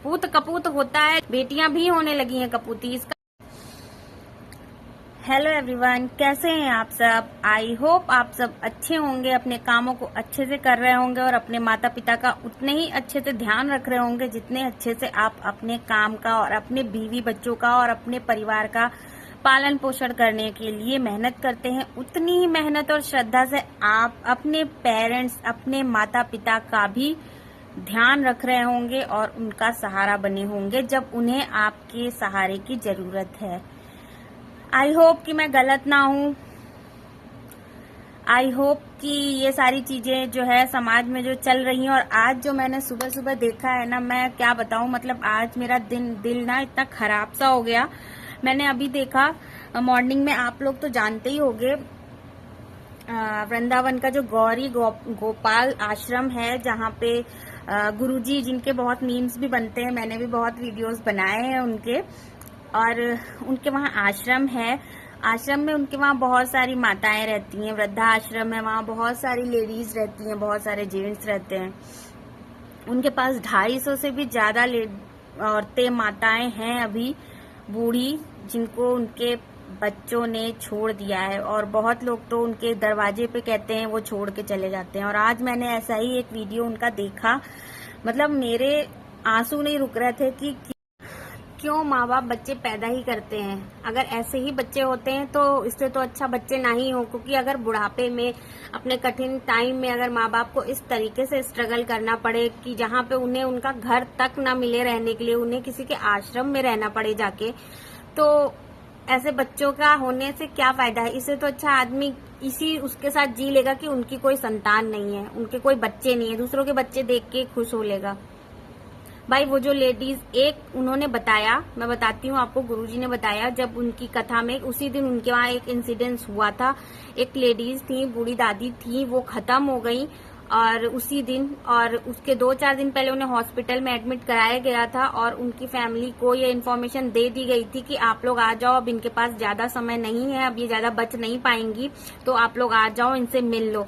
पूत कपूत होता है, बेटियां भी होने लगी हैं कपूती। इसका हेलो एवरीवन, कैसे हैं आप सब। आई होप आप सब अच्छे होंगे, अपने कामों को अच्छे से कर रहे होंगे और अपने माता पिता का उतने ही अच्छे से ध्यान रख रहे होंगे जितने अच्छे से आप अपने काम का और अपने बीवी बच्चों का और अपने परिवार का पालन पोषण करने के लिए मेहनत करते हैं। उतनी ही मेहनत और श्रद्धा से आप अपने पेरेंट्स, अपने माता पिता का भी ध्यान रख रहे होंगे और उनका सहारा बने होंगे जब उन्हें आपके सहारे की जरूरत है। आई होप कि मैं गलत ना हूँ। आई होप कि ये सारी चीजें जो है समाज में जो चल रही हैं, और आज जो मैंने सुबह सुबह देखा है ना, मैं क्या बताऊं, मतलब आज मेरा दिल ना इतना खराब सा हो गया। मैंने अभी देखा मॉर्निंग में, आप लोग तो जानते ही होंगे, वृंदावन का जो गौरी गोपाल आश्रम है, जहाँ पे गुरुजी जिनके बहुत मीम्स भी बनते हैं, मैंने भी बहुत वीडियोस बनाए हैं उनके, और उनके वहाँ आश्रम है। आश्रम में उनके वहाँ बहुत सारी माताएं रहती हैं, वृद्धा आश्रम है, वहाँ बहुत सारी लेडीज रहती हैं, बहुत सारे जेंट्स रहते हैं। उनके पास 250 से भी ज्यादा औरतें माताएं हैं अभी बूढ़ी, जिनको उनके बच्चों ने छोड़ दिया है, और बहुत लोग तो उनके दरवाजे पे कहते हैं वो छोड़ के चले जाते हैं। और आज मैंने ऐसा ही एक वीडियो उनका देखा, मतलब मेरे आंसू नहीं रुक रहे थे कि क्यों माँ बाप बच्चे पैदा ही करते हैं। अगर ऐसे ही बच्चे होते हैं तो इससे तो अच्छा बच्चे ना ही हो, क्योंकि अगर बुढ़ापे में अपने कठिन टाइम में अगर माँ बाप को इस तरीके से स्ट्रगल करना पड़े कि जहाँ पे उन्हें उनका घर तक ना मिले रहने के लिए, उन्हें किसी के आश्रम में रहना पड़े जाके, तो ऐसे बच्चों का होने से क्या फायदा है। इससे तो अच्छा आदमी इसी उसके साथ जी लेगा कि उनकी कोई संतान नहीं है, उनके कोई बच्चे नहीं है, दूसरों के बच्चे देख के खुश हो लेगा। भाई वो जो लेडीज, एक उन्होंने बताया, मैं बताती हूँ आपको, गुरुजी ने बताया जब उनकी कथा में, उसी दिन उनके वहाँ एक इंसिडेंस हुआ था। एक लेडीज थी, बूढ़ी दादी थी, वो खत्म हो गई और उसी दिन, और उसके 2-4 दिन पहले उन्हें हॉस्पिटल में एडमिट कराया गया था, और उनकी फैमिली को ये इन्फॉर्मेशन दे दी गई थी कि आप लोग आ जाओ, अब इनके पास ज्यादा समय नहीं है, अब ये ज्यादा बच नहीं पाएंगी, तो आप लोग आ जाओ, इनसे मिल लो।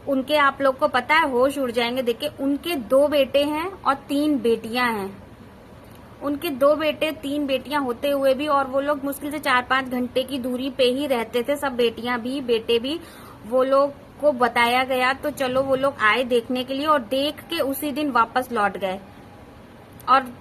उनके, आप लोग को पता है, होश उड़ जाएंगे देखिए, उनके 2 बेटे हैं और 3 बेटियां हैं। उनके 2 बेटे 3 बेटियां होते हुए भी, और वो लोग मुश्किल से 4-5 घंटे की दूरी पे ही रहते थे, सब बेटियां भी बेटे भी। वो लोग को बताया गया तो चलो वो लोग आए देखने के लिए, और देख के उसी दिन वापस लौट गए। और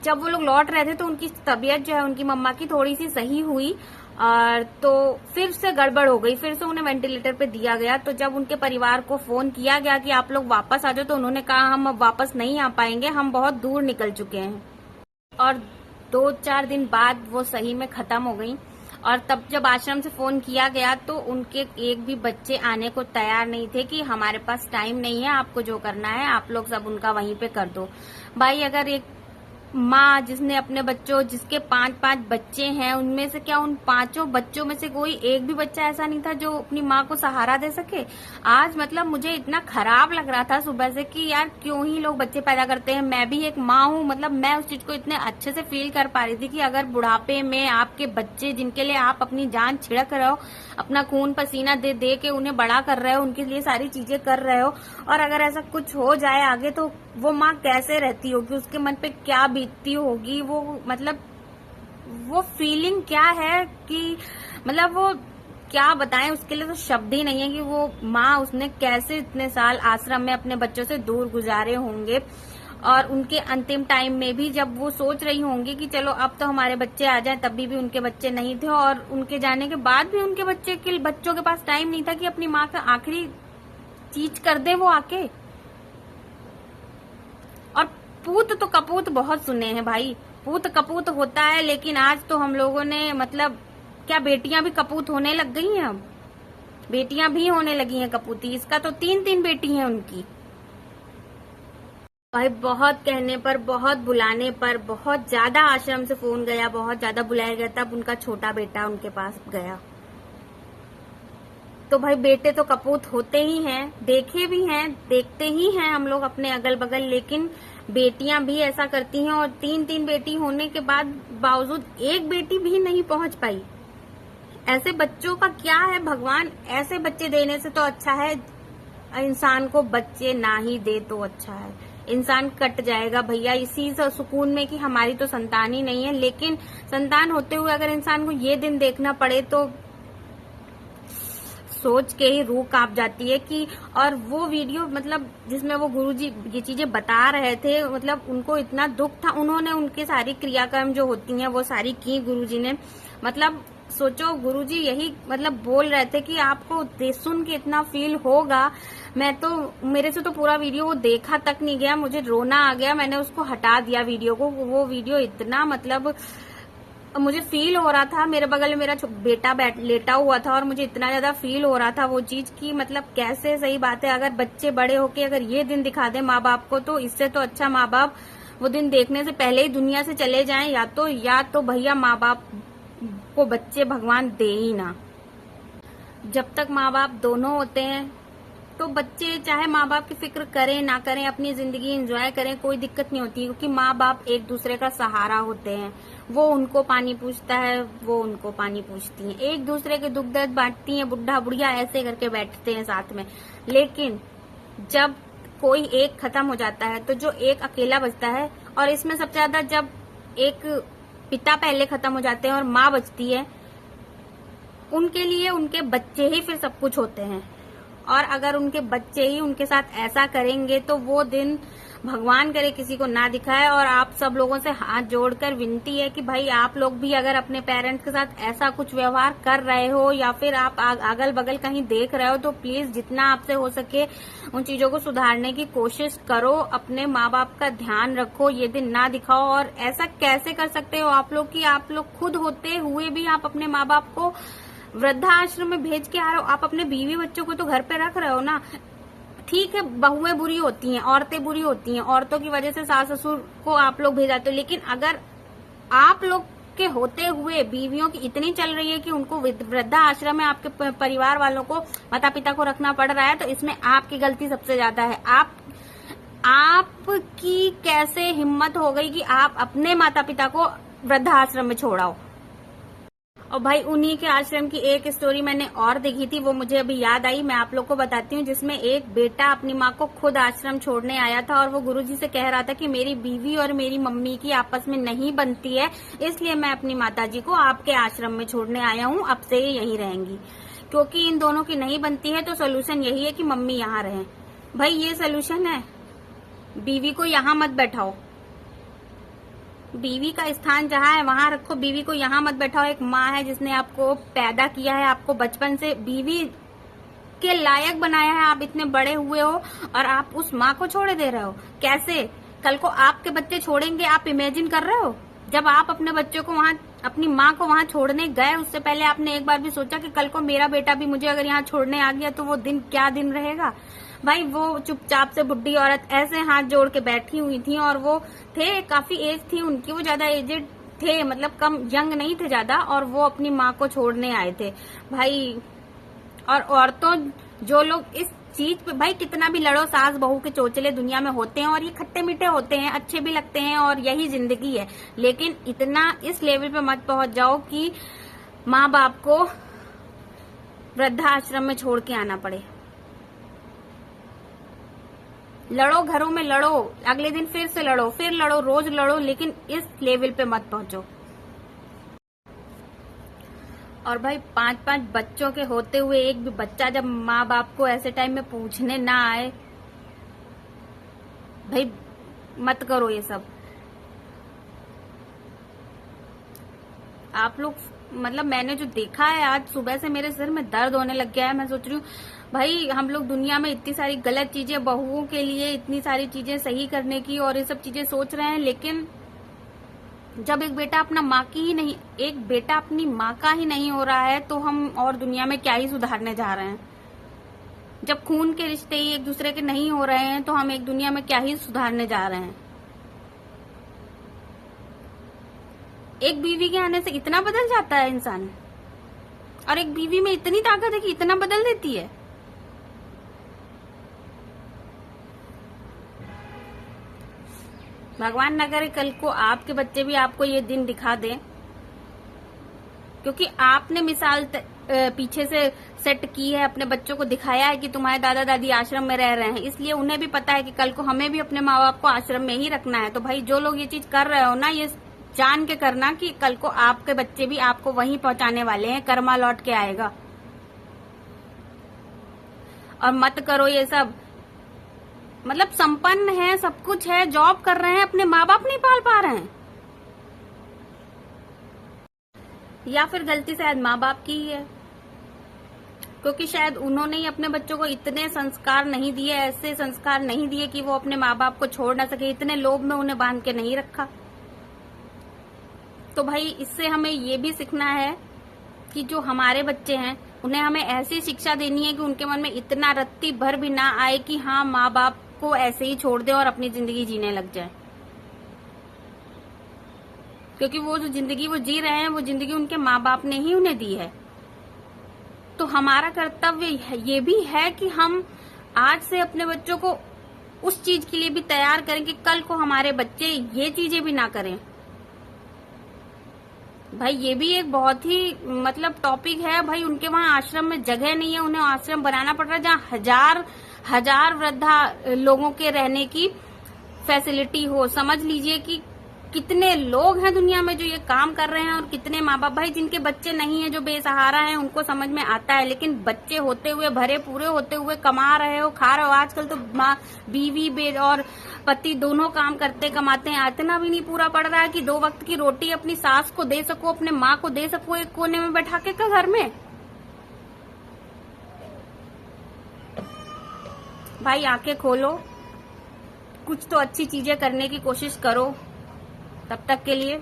जब वो लोग लौट रहे थे तो उनकी तबीयत जो है उनकी मम्मा की थोड़ी सी सही हुई, और तो फिर से गड़बड़ हो गई, फिर से उन्हें वेंटिलेटर पे दिया गया। तो जब उनके परिवार को फोन किया गया कि आप लोग वापस आ जाओ, तो उन्होंने कहा हम अब वापस नहीं आ पाएंगे, हम बहुत दूर निकल चुके हैं। और 2-4 दिन बाद वो सही में खत्म हो गई। और तब जब आश्रम से फोन किया गया तो उनके एक भी बच्चे आने को तैयार नहीं थे कि हमारे पास टाइम नहीं है, आपको जो करना है आप लोग सब उनका वहीं पे कर दो। भाई अगर एक माँ जिसने अपने बच्चों, जिसके 5-5 बच्चे हैं, उनमें से क्या उन 5 बच्चों में से कोई एक भी बच्चा ऐसा नहीं था जो अपनी माँ को सहारा दे सके। आज मतलब मुझे इतना खराब लग रहा था सुबह से कि यार क्यों ही लोग बच्चे पैदा करते हैं। मैं भी एक माँ हूँ, मतलब मैं उस चीज को इतने अच्छे से फील कर पा रही थी कि अगर बुढ़ापे में आपके बच्चे, जिनके लिए आप अपनी जान छिड़क रहे हो, अपना खून पसीना दे दे के उन्हें बड़ा कर रहे हो, उनके लिए सारी चीजें कर रहे हो, और अगर ऐसा कुछ हो जाए आगे तो वो माँ कैसे रहती होगी, उसके मन पे क्या बीतती होगी, वो मतलब वो फीलिंग क्या है कि मतलब वो क्या बताएं, उसके लिए तो शब्द ही नहीं है कि वो माँ, उसने कैसे इतने साल आश्रम में अपने बच्चों से दूर गुजारे होंगे। और उनके अंतिम टाइम में भी जब वो सोच रही होंगी कि चलो अब तो हमारे बच्चे आ जाएं, तभी भी उनके बच्चे नहीं थे, और उनके जाने के बाद भी उनके बच्चों के पास टाइम नहीं था कि अपनी माँ का आखिरी चीज कर दे वो आके। और पूत तो कपूत बहुत सुने हैं भाई, पूत कपूत होता है, लेकिन आज तो हम लोगों ने, मतलब क्या बेटियां भी कपूत होने लग गई हैं। अब बेटियां भी होने लगी हैं कपूती। इसका तो 3-3 बेटी हैं उनकी। भाई बहुत कहने पर, बहुत बुलाने पर, बहुत ज्यादा आश्रम से फोन गया, बहुत ज्यादा बुलाया गया, तब उनका छोटा बेटा उनके पास गया। तो भाई बेटे तो कपूत होते ही हैं, देखे भी हैं, देखते ही हैं हम लोग अपने अगल बगल, लेकिन बेटियां भी ऐसा करती हैं। और 3-3 बेटी होने के बाद बावजूद एक बेटी भी नहीं पहुंच पाई। ऐसे बच्चों का क्या है, भगवान ऐसे बच्चे देने से तो अच्छा है इंसान को बच्चे ना ही दे तो अच्छा है। इंसान कट जाएगा भैया इसी सुकून में कि हमारी तो संतान ही नहीं है। लेकिन संतान होते हुए अगर इंसान को ये दिन देखना पड़े तो सोच के ही रूह कांप जाती है कि। और वो वीडियो मतलब जिसमें वो गुरुजी ये चीजें बता रहे थे, मतलब उनको इतना दुख था, उन्होंने उनकी सारी क्रियाक्रम जो होती हैं वो सारी की गुरुजी ने। मतलब सोचो गुरुजी यही मतलब बोल रहे थे कि आपको सुन के इतना फील होगा। मैं तो मेरे से तो पूरा वीडियो वो देखा तक नहीं गया, मुझे रोना आ गया, मैंने उसको हटा दिया वीडियो को। वो वीडियो इतना मतलब मुझे फील हो रहा था, मेरे बगल में मेरा बेटा लेटा हुआ था और मुझे इतना ज्यादा फील हो रहा था वो चीज की मतलब कैसे सही बात है। अगर बच्चे बड़े होके अगर ये दिन दिखा दे माँ बाप को तो इससे तो अच्छा माँ बाप वो दिन देखने से पहले ही दुनिया से चले जाएं। या तो भैया माँ बाप को बच्चे भगवान दे ही ना। जब तक माँ बाप दोनों होते हैं तो बच्चे चाहे माँ बाप की फिक्र करें ना करें, अपनी जिंदगी एंजॉय करें, कोई दिक्कत नहीं होती, क्योंकि माँ बाप एक दूसरे का सहारा होते हैं। वो उनको पानी पूछता है, वो उनको पानी पूछती हैं, एक दूसरे के दुख दर्द बांटती हैं, बुढ़ा बुढ़िया ऐसे करके बैठते हैं साथ में। लेकिन जब कोई एक खत्म हो जाता है तो जो एक अकेला बचता है, और इसमें सबसे ज्यादा जब एक पिता पहले खत्म हो जाते हैं और माँ बचती है, उनके लिए उनके बच्चे ही फिर सब कुछ होते हैं। और अगर उनके बच्चे ही उनके साथ ऐसा करेंगे तो वो दिन भगवान करे किसी को ना दिखाए। और आप सब लोगों से हाथ जोड़कर विनती है कि भाई आप लोग भी अगर अपने पेरेंट्स के साथ ऐसा कुछ व्यवहार कर रहे हो या फिर आप अगल बगल कहीं देख रहे हो तो प्लीज जितना आपसे हो सके उन चीजों को सुधारने की कोशिश करो। अपने माँ बाप का ध्यान रखो, ये दिन ना दिखाओ। और ऐसा कैसे कर सकते हो आप लोग कि आप लोग खुद होते हुए भी आप अपने माँ बाप को वृद्धाश्रम में भेज के आ रहे हो। आप अपने बीवी बच्चों को तो घर पे रख रहे हो ना। ठीक है, बहुएं बुरी होती हैं, औरतें बुरी होती हैं, औरतों की वजह से सास ससुर को आप लोग भेजाते हो। लेकिन अगर आप लोग के होते हुए बीवियों की इतनी चल रही है कि उनको वृद्धा आश्रम में आपके परिवार वालों को माता पिता को रखना पड़ रहा है, तो इसमें आपकी गलती सबसे ज्यादा है। आपकी कैसे हिम्मत हो गई कि आप अपने माता पिता को वृद्धाश्रम में छोड़ाओ। और भाई उन्हीं के आश्रम की एक स्टोरी मैंने और देखी थी, वो मुझे अभी याद आई, मैं आप लोग को बताती हूँ। जिसमें एक बेटा अपनी माँ को खुद आश्रम छोड़ने आया था और वो गुरुजी से कह रहा था कि मेरी बीवी और मेरी मम्मी की आपस में नहीं बनती है, इसलिए मैं अपनी माताजी को आपके आश्रम में छोड़ने आया हूँ, अब से ये यहीं रहेंगी। क्योंकि इन दोनों की नहीं बनती है तो सोल्यूशन यही है कि मम्मी यहाँ रहे। भाई ये सोल्यूशन है, बीवी को यहाँ मत बैठाओ, बीवी का स्थान जहाँ है वहां रखो, बीवी को यहाँ मत बैठाओ। एक माँ है जिसने आपको पैदा किया है, आपको बचपन से बीवी के लायक बनाया है, आप इतने बड़े हुए हो और आप उस माँ को छोड़े दे रहे हो। कैसे कल को आपके बच्चे छोड़ेंगे, आप इमेजिन कर रहे हो? जब आप अपने बच्चों को वहां, अपनी माँ को वहां छोड़ने गए, उससे पहले आपने एक बार भी सोचा कि कल को मेरा बेटा भी मुझे अगर यहाँ छोड़ने आ गया तो वो दिन क्या दिन रहेगा? भाई वो चुपचाप से बुढ़ी औरत ऐसे हाथ जोड़ के बैठी हुई थी और वो थे, काफी एज थी उनकी, वो ज्यादा एजेड थे, मतलब कम यंग नहीं थे ज्यादा, और वो अपनी माँ को छोड़ने आए थे भाई। और औरतों जो लोग इस चीज पे, भाई कितना भी लड़ो, सास बहू के चोचले दुनिया में होते हैं और ये खट्टे मीठे होते हैं, अच्छे भी लगते हैं और यही जिंदगी है। लेकिन इतना इस लेवल पे मत पहुंच जाओ कि माँ बाप को वृद्धाश्रम में छोड़ के आना पड़े। लड़ो, घरों में लड़ो, अगले दिन फिर से लड़ो, फिर लड़ो, रोज लड़ो, लेकिन इस लेवल पे मत पहुंचो। और भाई 5-5 बच्चों के होते हुए एक भी बच्चा जब माँ बाप को ऐसे टाइम में पूछने ना आए, भाई मत करो ये सब। आप लोग मतलब मैंने जो देखा है, आज सुबह से मेरे सिर में दर्द होने लग गया है। मैं सोच रही हूँ भाई हम लोग दुनिया में इतनी सारी गलत चीजें, बहुओं के लिए इतनी सारी चीजें सही करने की और ये सब चीजें सोच रहे हैं, लेकिन जब एक बेटा अपना माँ की ही नहीं, एक बेटा अपनी माँ का ही नहीं हो रहा है तो हम और दुनिया में क्या ही सुधारने जा रहे हैं। जब खून के रिश्ते ही एक दूसरे के नहीं हो रहे हैं तो हम एक दुनिया में क्या ही सुधारने जा रहे हैं। एक बीवी के आने से इतना बदल जाता है इंसान, और एक बीवी में इतनी ताकत है कि इतना बदल देती है। भगवान न करे कल को आपके बच्चे भी आपको ये दिन दिखा दें, क्योंकि आपने मिसाल पीछे से सेट की है, अपने बच्चों को दिखाया है कि तुम्हारे दादा दादी आश्रम में रह रहे हैं, इसलिए उन्हें भी पता है कि कल को हमें भी अपने माँ बाप को आश्रम में ही रखना है। तो भाई जो लोग ये चीज कर रहे हो ना, ये जान के करना कि कल को आपके बच्चे भी आपको वहीं पहुंचाने वाले हैं, कर्मा लौट के आएगा। और मत करो ये सब, मतलब संपन्न है, सब कुछ है, जॉब कर रहे हैं, अपने माँ बाप नहीं पाल पा रहे हैं, या फिर गलती शायद माँ बाप की ही है, क्योंकि शायद उन्होंने ही अपने बच्चों को इतने संस्कार नहीं दिए, ऐसे संस्कार नहीं दिए कि वो अपने माँ बाप को छोड़ ना सके, इतने लोभ में उन्हें बांध के नहीं रखा। तो भाई इससे हमें ये भी सीखना है कि जो हमारे बच्चे हैं उन्हें हमें ऐसी शिक्षा देनी है कि उनके मन में इतना रत्ती भर भी ना आए कि हाँ माँ बाप को ऐसे ही छोड़ दे और अपनी जिंदगी जीने लग जाए, क्योंकि वो जो जिंदगी वो जी रहे हैं वो जिंदगी उनके माँ बाप ने ही उन्हें दी है। तो हमारा कर्तव्य ये भी है कि हम आज से अपने बच्चों को उस चीज के लिए भी तैयार करें कि कल को हमारे बच्चे ये चीजें भी ना करें। भाई ये भी एक बहुत ही मतलब टॉपिक है। भाई उनके वहां आश्रम में जगह नहीं है, उन्हें आश्रम बनाना पड़ रहा है जहाँ हजार वृद्धा लोगों के रहने की फैसिलिटी हो। समझ लीजिए कि कितने लोग हैं दुनिया में जो ये काम कर रहे हैं और कितने माँ बाप। भाई जिनके बच्चे नहीं है, जो बेसहारा हैं, उनको समझ में आता है, लेकिन बच्चे होते हुए, भरे पूरे होते हुए कमा रहे हो, खा रहे हो। आजकल तो बीवी और पति दोनों काम करते कमाते हैं, इतना भी नहीं पूरा पड़ रहा है कि 2 वक्त की रोटी अपनी सास को दे सको, अपने माँ को दे सको एक कोने में बैठा के का घर में। भाई आंखें खोलो, कुछ तो अच्छी चीजें करने की कोशिश करो। तब तक के लिए